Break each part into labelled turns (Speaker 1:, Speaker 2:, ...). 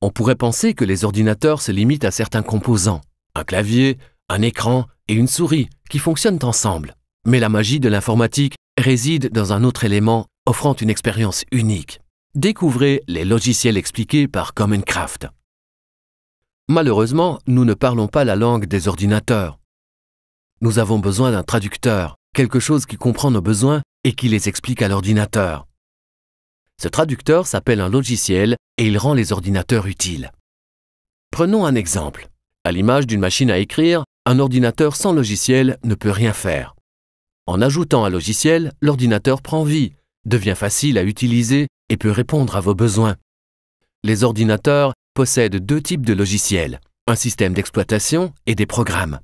Speaker 1: On pourrait penser que les ordinateurs se limitent à certains composants, un clavier, un écran et une souris qui fonctionnent ensemble. Mais la magie de l'informatique réside dans un autre élément offrant une expérience unique. Découvrez les logiciels expliqués par Common Craft. Malheureusement, nous ne parlons pas la langue des ordinateurs. Nous avons besoin d'un traducteur, quelque chose qui comprend nos besoins et qui les explique à l'ordinateur. Ce traducteur s'appelle un logiciel et il rend les ordinateurs utiles. Prenons un exemple. À l'image d'une machine à écrire, un ordinateur sans logiciel ne peut rien faire. En ajoutant un logiciel, l'ordinateur prend vie, devient facile à utiliser et peut répondre à vos besoins. Les ordinateurs possèdent deux types de logiciels, un système d'exploitation et des programmes.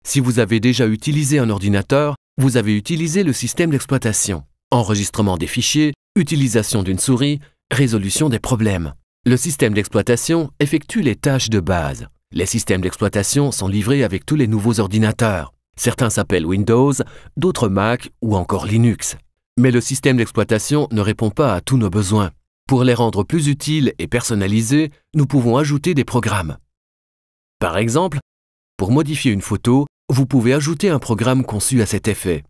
Speaker 1: Si vous avez déjà utilisé un ordinateur, vous avez utilisé le système d'exploitation. Enregistrement des fichiers, utilisation d'une souris, résolution des problèmes. Le système d'exploitation effectue les tâches de base. Les systèmes d'exploitation sont livrés avec tous les nouveaux ordinateurs. Certains s'appellent Windows, d'autres Mac ou encore Linux. Mais le système d'exploitation ne répond pas à tous nos besoins. Pour les rendre plus utiles et personnalisés, nous pouvons ajouter des programmes. Par exemple, pour modifier une photo, vous pouvez ajouter un programme conçu à cet effet.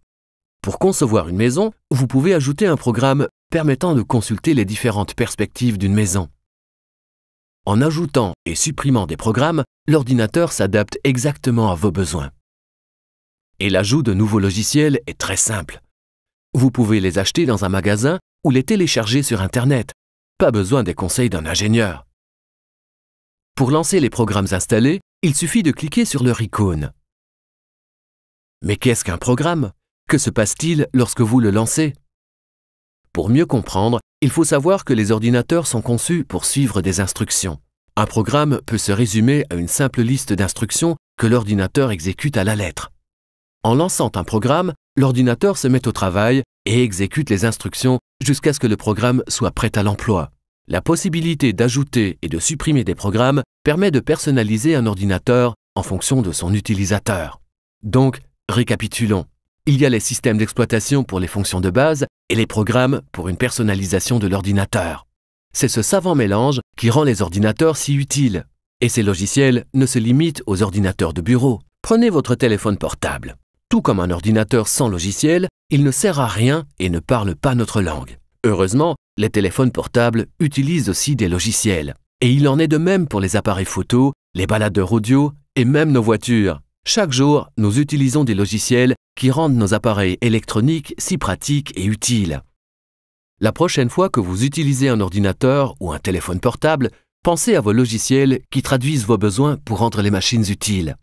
Speaker 1: Pour concevoir une maison, vous pouvez ajouter un programme permettant de consulter les différentes perspectives d'une maison. En ajoutant et supprimant des programmes, l'ordinateur s'adapte exactement à vos besoins. Et l'ajout de nouveaux logiciels est très simple. Vous pouvez les acheter dans un magasin ou les télécharger sur Internet. Pas besoin des conseils d'un ingénieur. Pour lancer les programmes installés, il suffit de cliquer sur leur icône. Mais qu'est-ce qu'un programme? Que se passe-t-il lorsque vous le lancez? Pour mieux comprendre, il faut savoir que les ordinateurs sont conçus pour suivre des instructions. Un programme peut se résumer à une simple liste d'instructions que l'ordinateur exécute à la lettre. En lançant un programme, l'ordinateur se met au travail et exécute les instructions jusqu'à ce que le programme soit prêt à l'emploi. La possibilité d'ajouter et de supprimer des programmes permet de personnaliser un ordinateur en fonction de son utilisateur. Donc, récapitulons. Il y a les systèmes d'exploitation pour les fonctions de base et les programmes pour une personnalisation de l'ordinateur. C'est ce savant mélange qui rend les ordinateurs si utiles. Et ces logiciels ne se limitent aux ordinateurs de bureau. Prenez votre téléphone portable. Tout comme un ordinateur sans logiciel, il ne sert à rien et ne parle pas notre langue. Heureusement, les téléphones portables utilisent aussi des logiciels. Et il en est de même pour les appareils photo, les baladeurs audio et même nos voitures. Chaque jour, nous utilisons des logiciels qui rendent nos appareils électroniques si pratiques et utiles. La prochaine fois que vous utilisez un ordinateur ou un téléphone portable, pensez à vos logiciels qui traduisent vos besoins pour rendre les machines utiles.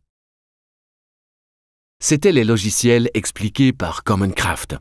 Speaker 1: C'étaient les logiciels expliqués par Common Craft.